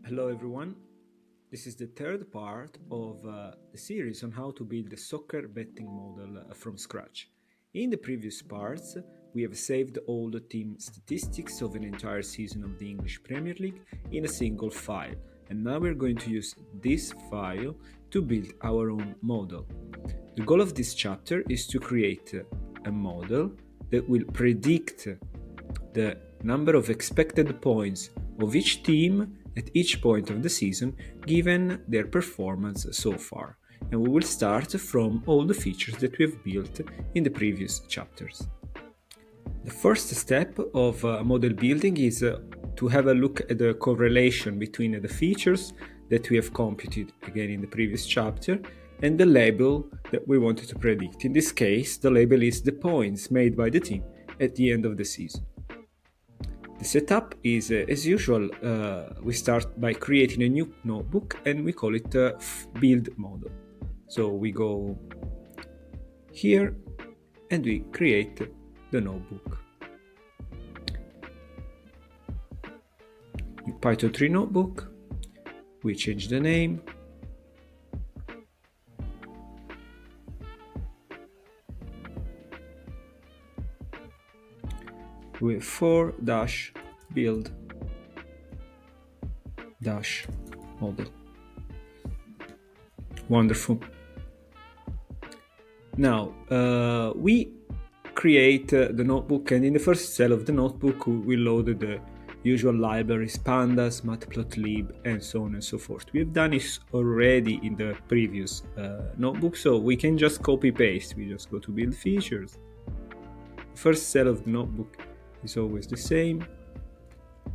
Hello everyone. This is the third part of the series on how to build a soccer betting model from scratch. In the previous parts, we have saved all the team statistics of an entire season of the English Premier League in a single file, and now we're going to use this file to build our own model. The goal of this chapter is to create a model that will predict the number of expected points of each team at each point of the season given their performance so far. And we will start from all the features that we have built in the previous chapters. The first step of model building is to have a look at the correlation between the features that we have computed again in the previous chapter and the label that we wanted to predict. In this case, the label is the points made by the team at the end of the season. The setup is, as usual, we start by creating a new notebook and we call it build model. So we go here and we create the notebook. Python 3 notebook, we change the name. With 4-build model. Wonderful. Now we create the notebook, and in the first cell of the notebook we loaded the usual libraries, pandas, matplotlib, and so on and so forth. We have done this already in the previous notebook, so we can just copy paste. We just go to build features. The first cell of the notebook is always the same.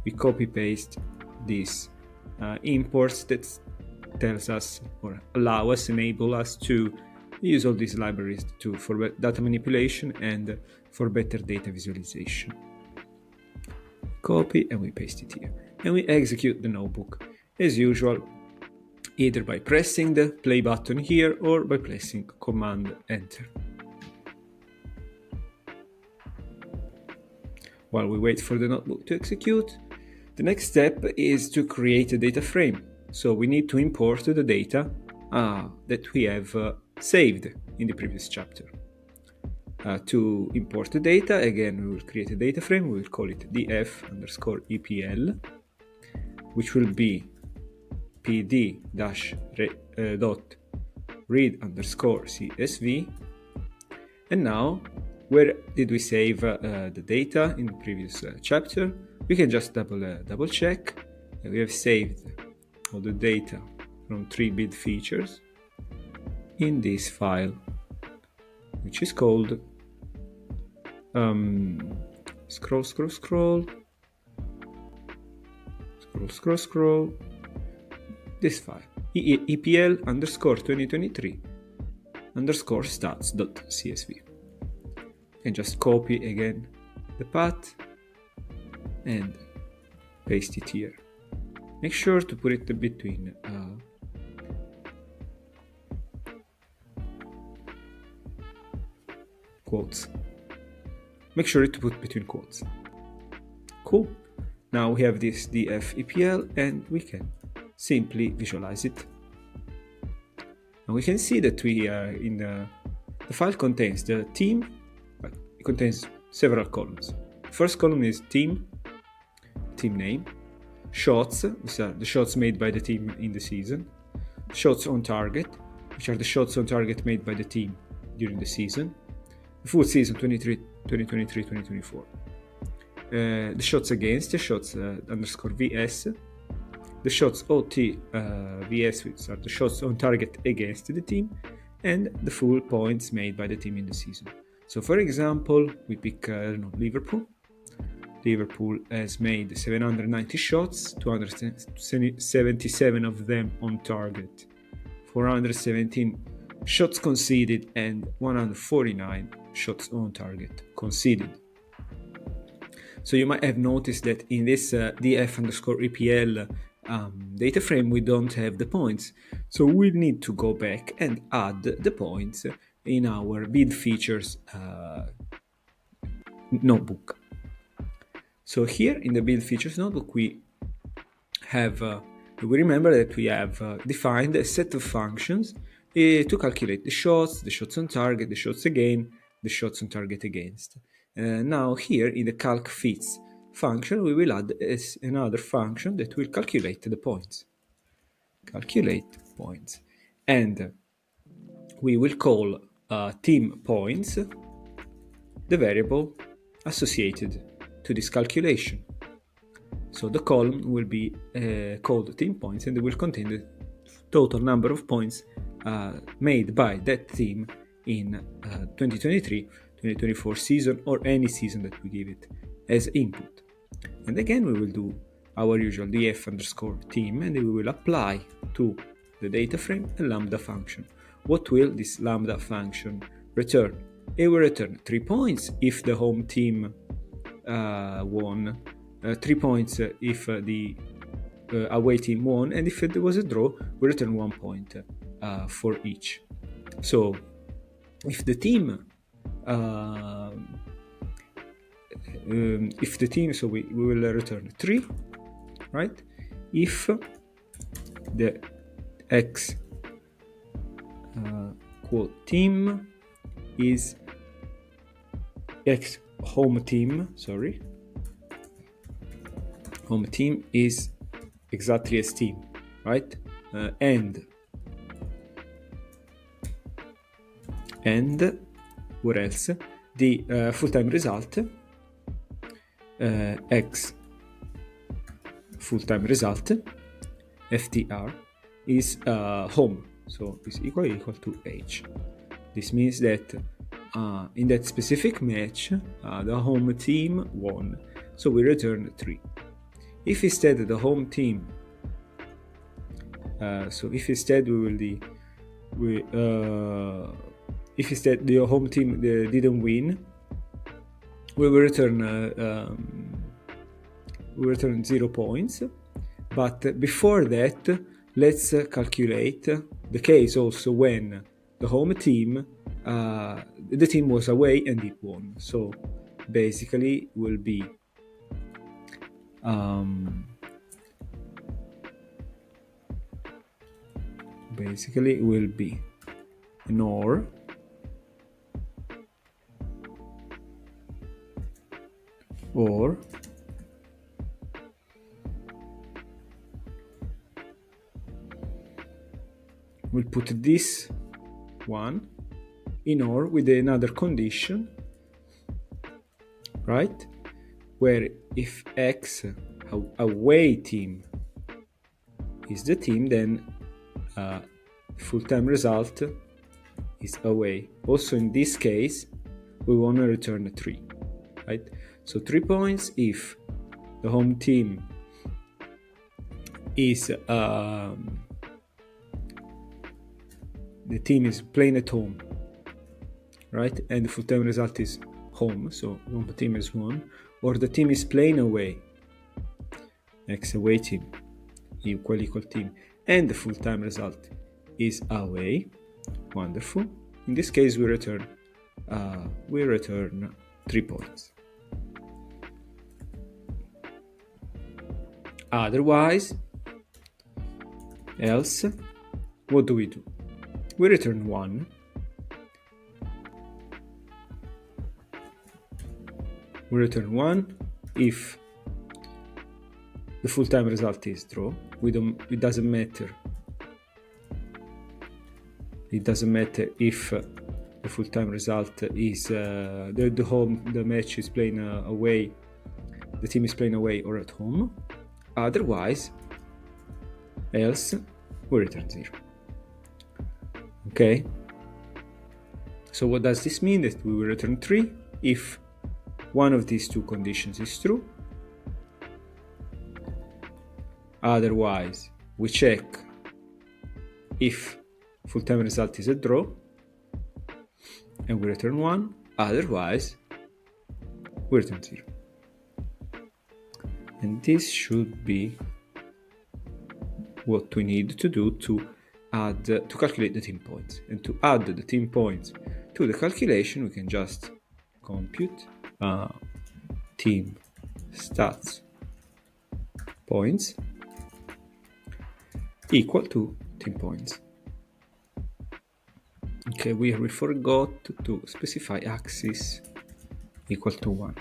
We copy paste these imports that tells us or enable us to use all these libraries for data manipulation and for better data visualization. Copy and we paste it here, and we execute the notebook as usual, either by pressing the play button here or by pressing Command Enter. While we wait for the notebook to execute, the next step is to create a data frame. So we need to import the data that we have saved in the previous chapter. To import the data, again, we will create a data frame. We will call it df_epl, which will be pd-read_csv. And now, where did we save the data in the previous chapter? We can just double check. We have saved all the data from 3-bit features in this file, which is called scroll this file epl_2023_stats.csv, and just copy again the path and paste it here. Make sure to put it between quotes. Make sure to put between quotes. Cool. Now we have this df_epl and we can simply visualize it. And we can see that we are in the file contains the team. It contains several columns. The first column is team name, shots, which are the shots made by the team in the season, shots on target, which are the shots on target made by the team during the season, the full season 2023-2024. The shots against, the shots _vs, the shots OT vs, which are the shots on target against the team, and the full points made by the team in the season. So for example, we pick Liverpool. Liverpool has made 790 shots, 277 of them on target, 417 shots conceded, and 149 shots on target conceded. So you might have noticed that in this df_epl data frame we don't have the points. So we need to go back and add the points in our build features notebook. So here in the build features notebook we have we remember that we have defined a set of functions to calculate the shots on target, the shots again, the shots on target against. Now here in the calc fits function, we will add another function that will calculate the points. Calculate points. And we will call team points the variable associated to this calculation. So the column will be called team points, and it will contain the total number of points made by that team in 2023-2024 season, or any season that we give it as input. And again, we will do our usual df underscore team, and we will apply to the data frame a lambda function. What will this lambda function return? It will return 3 points if the home team won, 3 points if the away team won, and if there was a draw, we return 1 point for each. So if the team so we will return 3, right? If the x quote team is x home team is exactly as team, right? And what else? The full-time result x full-time result ftr is home, so is equal to h. This means that in that specific match the home team won, so we return 3. If instead the home team if instead the home team didn't win, we will return 0 points. But before that, let's calculate the case also when the home team the team was away and it won. So basically will be an or we'll put this one in or with another condition, right? Where if x away team is the team, then full-time result is away. Also in this case, we want to return 3, right? So 3 points if the home team is the team is playing at home, right? And the full-time result is home, so home team is 1, or the team is playing away, x away team equal team, and the full-time result is away. Wonderful. In this case, we return 3 points. Otherwise, else, what do? We return 1. We return 1 if the full-time result is draw. It doesn't matter. It doesn't matter if the full-time result is the match is playing away, the team is playing away or at home. Otherwise, else, we return 0. Okay. So what does this mean? That we will return 3 if one of these two conditions is true. Otherwise, we check if full-time result is a draw, and we return 1. Otherwise, we return 0. And this should be what we need to do to calculate the team points. And to add the team points to the calculation, we can just compute team stats points equal to team points. Okay, we forgot to specify axis equal to 1.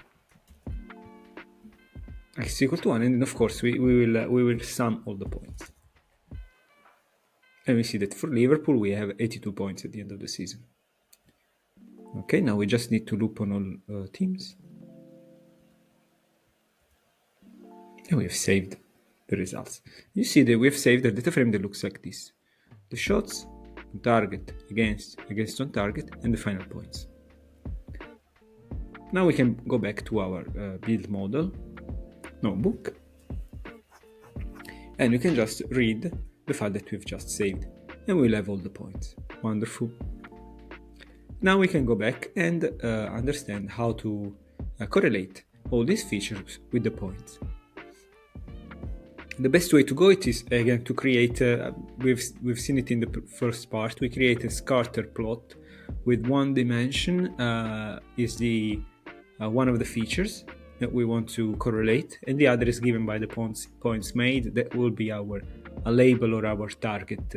Axis equal to 1, and of course we will sum all the points. And we see that for Liverpool we have 82 points at the end of the season. Okay, now we just need to loop on all teams. And we have saved the results. You see that we have saved a data frame that looks like this. The shots, on target, against on target, and the final points. Now we can go back to our build model notebook. And we can just read the file that we've just saved. And we'll have all the points. Wonderful. Now we can go back and understand how to correlate all these features with the points. The best way to go it is again to create, we've seen it in the first part, we create a scatter plot with one dimension is the one of the features that we want to correlate, and the other is given by the points made. That will be our label or our target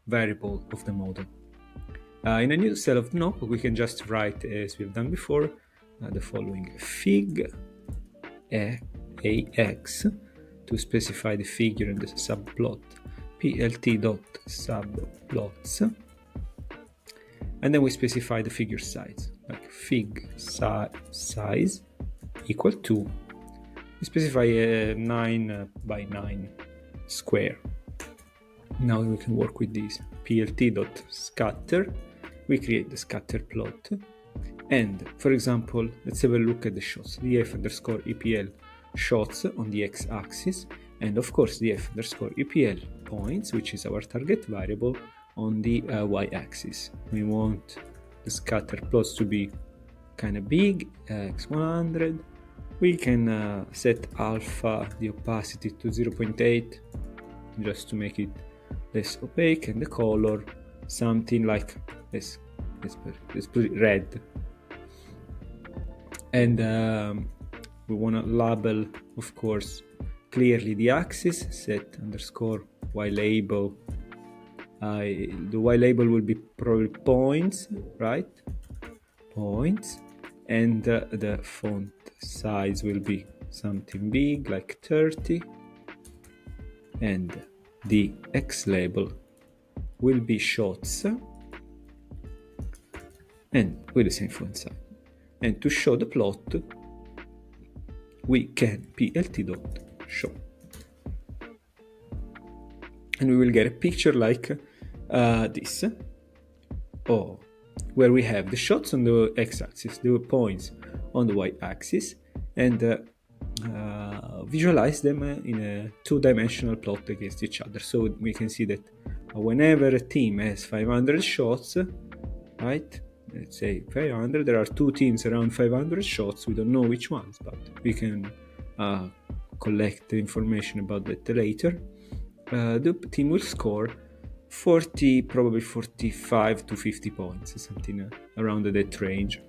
variable of the model. In a new cell of the notebook, we can just write, as we've done before, the following: fig ax to specify the figure and the subplot, plt.subplots, and then we specify the figure size, like fig size equal to, we specify a 9 by 9 square. Now we can work with this plt.scatter. We create the scatter plot, and for example, let's have a look at the shots. df underscore epl shots on the x-axis, and of course df underscore epl points, which is our target variable, on the y-axis. We want the scatter plots to be kind of big, x100. We can set alpha, the opacity, to 0.8 just to make it less opaque, and the color something like this. Let's put it red. And we want to label, of course, clearly the axis, set underscore y label. The y label will be probably points, right? Points. And the font size will be something big, like 30. And the X label will be shots, and with the same font size. And to show the plot, we can plt.show. And we will get a picture like this, where we have the shots on the x-axis, the points on the y-axis, and visualize them in a two-dimensional plot against each other. So we can see that whenever a team has 500 shots, right? Let's say 500, there are two teams around 500 shots. We don't know which ones, but we can collect the information about that later. The team will score 40, probably 45 to 50 points, something around that range.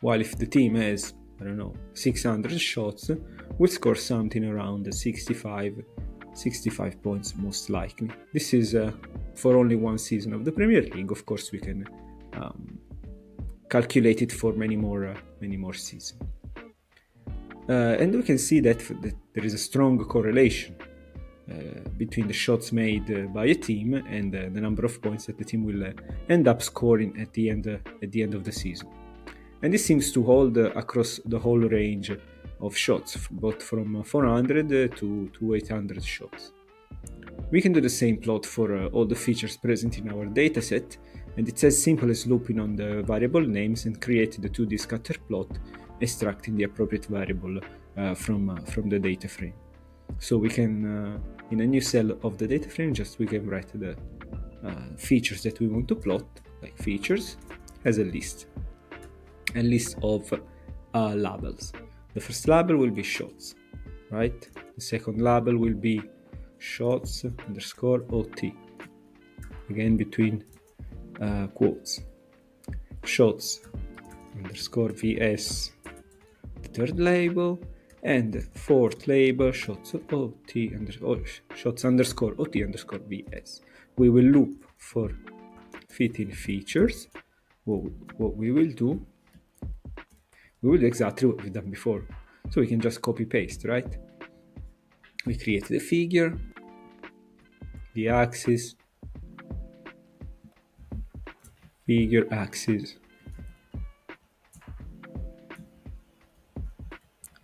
While if the team has, I don't know, 600 shots, we'll score something around 65 points most likely. This is for only one season of the Premier League. Of course, we can calculate it for many more seasons. And we can see that there is a strong correlation between the shots made by a team and the number of points that the team will end up scoring at the end of the season. And this seems to hold across the whole range of shots, both from 400 to 800 shots. We can do the same plot for all the features present in our dataset, and it's as simple as looping on the variable names and creating the 2D scatter plot, extracting the appropriate variable from the data frame. So we can, in a new cell of the data frame, we can write the features that we want to plot, like features, as a list of labels. The first label will be shots, right? The second label will be shots underscore OT, again between quotes. Shots underscore VS, the third label, and fourth label shots OT shots underscore OT underscore VS. We will loop for fitting features. What we will do exactly what we've done before. So we can just copy paste, right? We create the figure, the axis, figure axis,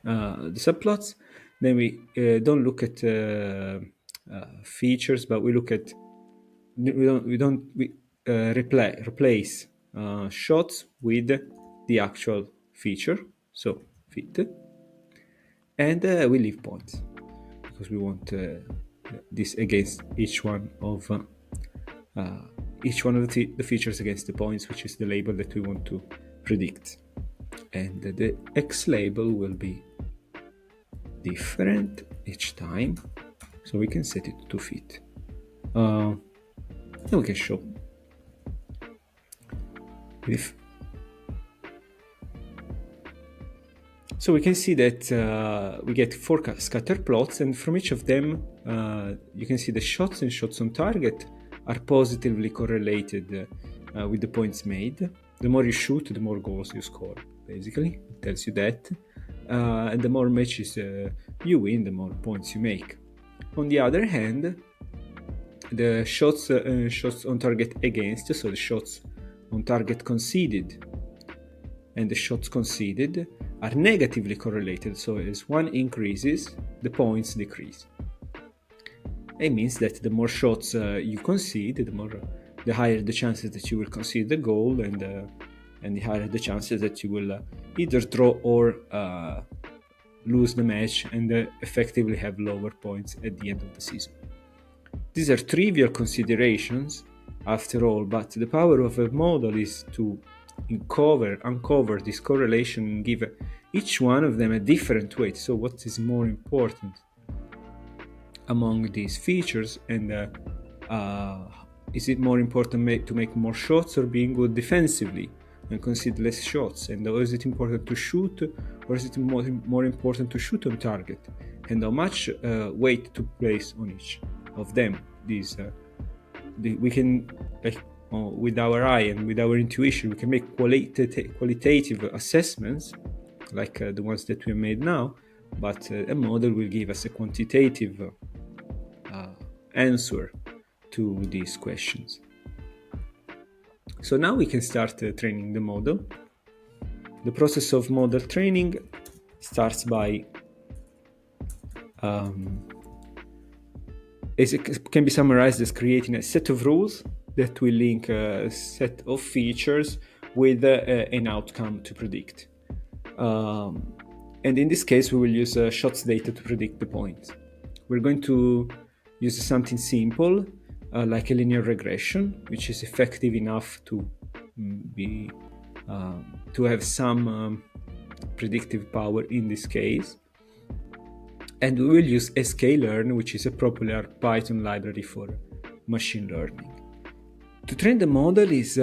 the subplots. Then we don't look at features, but we look at we replace shots with the actual feature. So fit, and we leave points because we want this against each one of the features against the points, which is the label that we want to predict. And the X label will be different each time, so we can set it to fit. And we can show if. So we can see that we get 4 scatter plots, and from each of them you can see the shots and shots on target are positively correlated with the points made. The more you shoot, the more goals you score, basically. It tells you that. And the more matches you win, the more points you make. On the other hand, the shots on target against, so the shots on target conceded and the shots conceded, are negatively correlated. So as one increases, the points decrease. It means that the more shots you concede, the higher the chances that you will concede the goal, and the higher the chances that you will either draw or lose the match and effectively have lower points at the end of the season. These are trivial considerations after all, but the power of a model is to uncover this correlation and give each one of them a different weight. So what is more important among these features, and is it more important to make more shots or being good defensively and concede less shots? And is it important to shoot, or is it more important to shoot on target? And how much weight to place on each of them? We can, with our eye and with our intuition, we can make qualitative assessments like the ones that we made now, but a model will give us a quantitative answer to these questions. So now we can start training the model. The process of model training starts by it can be summarized as creating a set of rules that will link a set of features with an outcome to predict. And in this case, we will use shots data to predict the points. We're going to use something simple, like a linear regression, which is effective enough to have some predictive power in this case. And we will use sklearn, which is a popular Python library for machine learning. To train the model is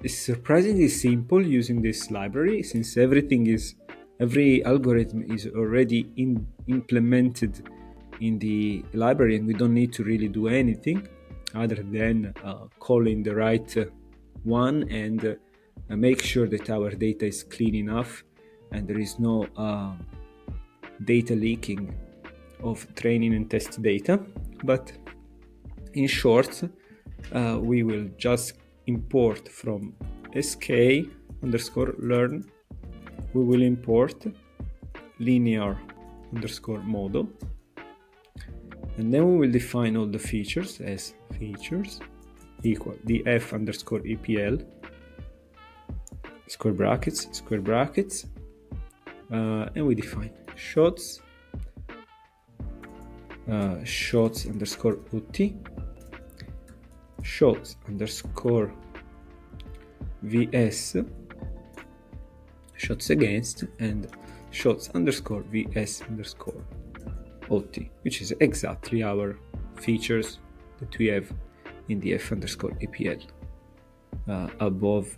surprisingly simple using this library, since every algorithm is already implemented in the library, and we don't need to really do anything other than calling the right one and make sure that our data is clean enough and there is no data leaking of training and test data. But in short, we will just import from sk_learn, we will import linear_model, and then we will define all the features as features equal df_epl square brackets, and we define shots _OT, shots_VS, shots against, and shots_VS_OT, which is exactly our features that we have in the f_epl above.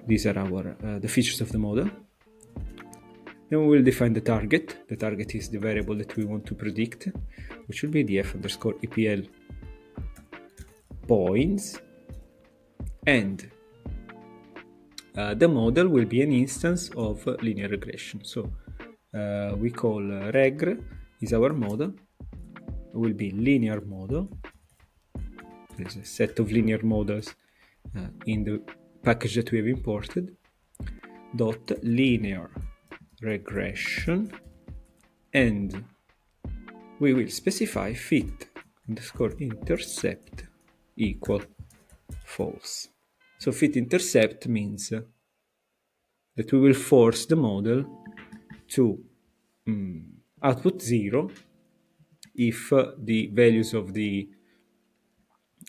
these are our the features of the model. Then we will define the target. The target is the variable that we want to predict, which will be the f_EPL points, and the model will be an instance of linear regression. So we call reg is our model. It will be linear model. There's a set of linear models in the package that we have imported. Dot linear regression, and we will specify fit_intercept equal false. So fit_intercept means that we will force the model to output 0 if the values of the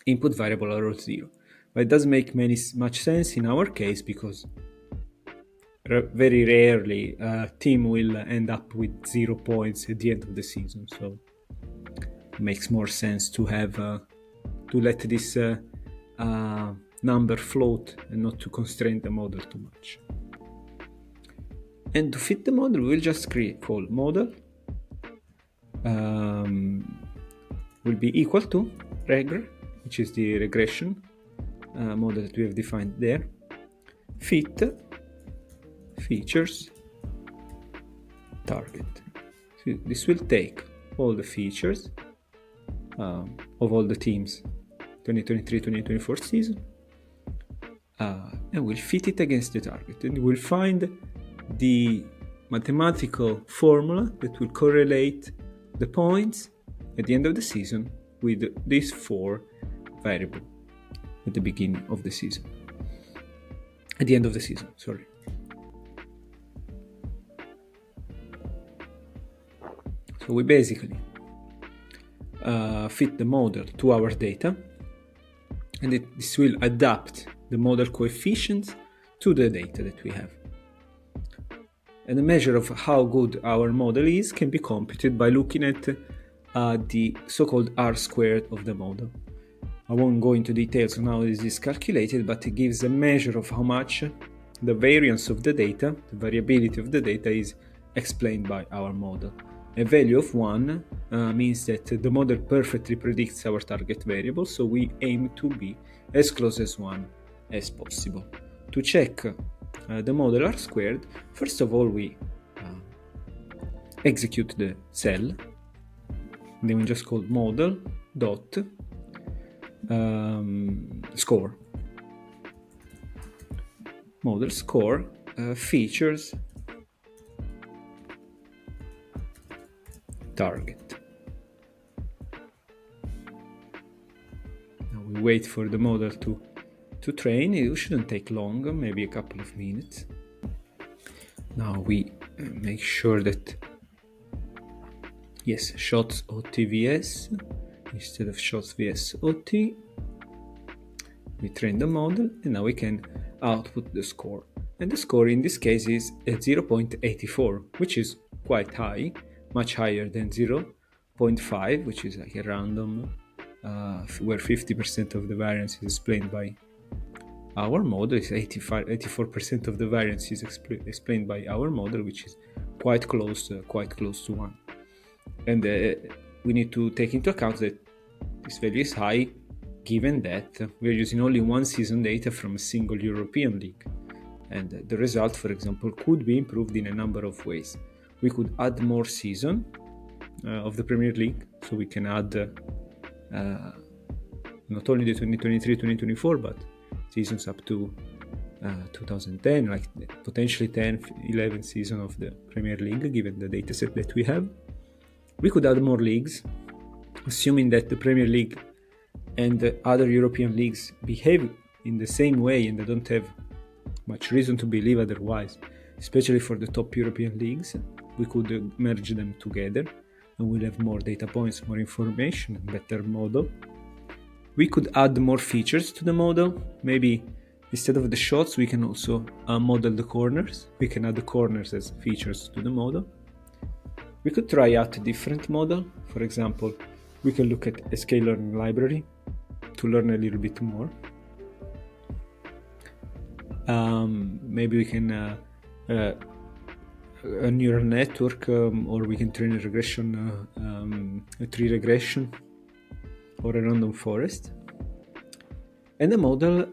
input variable are all 0. But it doesn't make much sense in our case because very rarely a team will end up with 0 points at the end of the season. So it makes more sense to have to let this number float and not to constrain the model too much. And to fit the model, we'll just call model will be equal to reg, which is the regression model that we have defined there, fit features target. So this will take all the features of all the teams 2023-2024 season and we'll fit it against the target, and we'll find the mathematical formula that will correlate the points at the end of the season with these 4 variables at the beginning of the season. At the end of the season, sorry. So we basically fit the model to our data, and this will adapt the model coefficients to the data that we have. And the measure of how good our model is can be computed by looking at the so-called R-squared of the model. I won't go into details on how this is calculated, but it gives a measure of how much the variance of the data, the variability of the data, is explained by our model. A value of 1 means that the model perfectly predicts our target variable, so we aim to be as close as 1 as possible. To check the model R-squared, first of all we execute the cell, then we just call model dot score. Model score features target. Now we wait for the model to train. It shouldn't take long, maybe a couple of minutes. Now we make sure that yes, shots OTVS instead of shots vs OT. We train the model, and now we can output the score. And the score in this case is at 0.84, which is quite high, much higher than 0.5, which is like a random, where 50% of the variance is explained by our model. Is 84% of the variance is explained by our model, which is quite close to 1. And we need to take into account that this value is high, given that we're using only one season data from a single European league. And the result, for example, could be improved in a number of ways. We could add more season of the Premier League, so we can add not only the 2023-2024, but seasons up to 2010, like potentially 10-11 season of the Premier League, given the dataset that we have. We could add more leagues, assuming that the Premier League and the other European leagues behave in the same way, and they don't have much reason to believe otherwise, especially for the top European leagues. We could merge them together, and we'll have more data points, more information, and better model. We could add more features to the model. Maybe instead of the shots, we can also model the corners. We can add the corners as features to the model. We could try out a different model. For example, we can look at a scale learning library to learn a little bit more. Maybe we can a neural network, or we can train a regression, a tree regression, or a random forest. And the model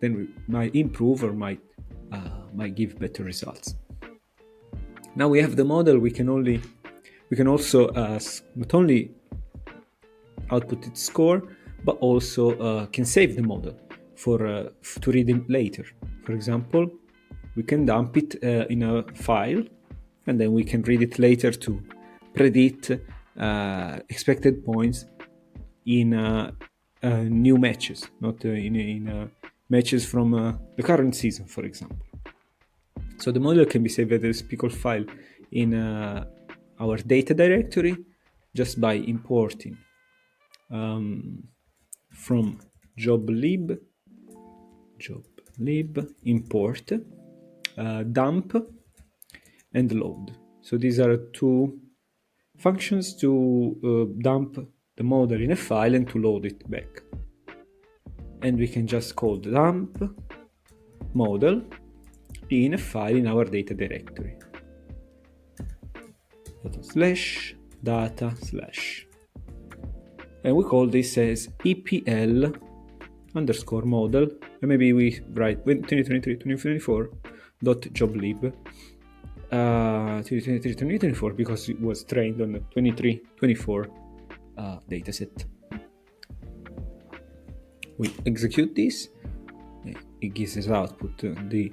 then we might improve or might give better results. Now we have the model. We can also not only output its score, but also can save the model to read it later. For example, we can dump it in a file, and then we can read it later to predict expected points in new matches, not in matches from the current season, for example. So the model can be saved as a pickle file in our data directory just by importing from joblib import dump and load. So these are two functions to dump the model in a file and to load it back. And we can just call dump model in a file in our data directory. /data/ and we call this as EPL underscore model, and maybe we write 2023-2024.joblib 2023-2024 because it was trained on the 23-24 dataset. We execute this, it gives us output the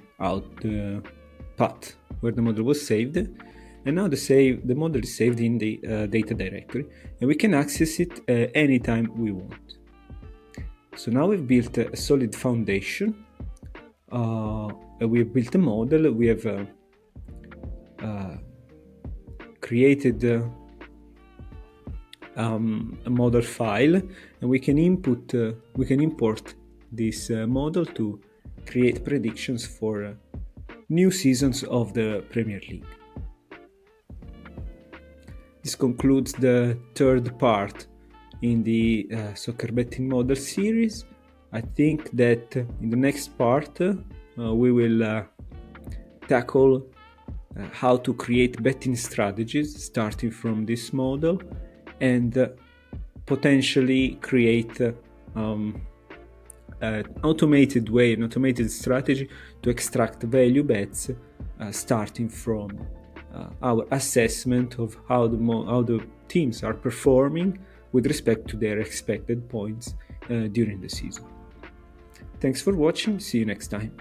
path where the model was saved, and now the model is saved in the data directory, and we can access it anytime we want. So now we've built a solid foundation. We have built a model. We have created a model file, and we can import this model to create predictions for new seasons of the Premier League. This concludes the third part in the soccer betting model series. I think that in the next part we will tackle how to create betting strategies starting from this model, and potentially create an automated strategy to extract value bets starting from our assessment of how the teams are performing with respect to their expected points during the season. Thanks for watching. See you next time.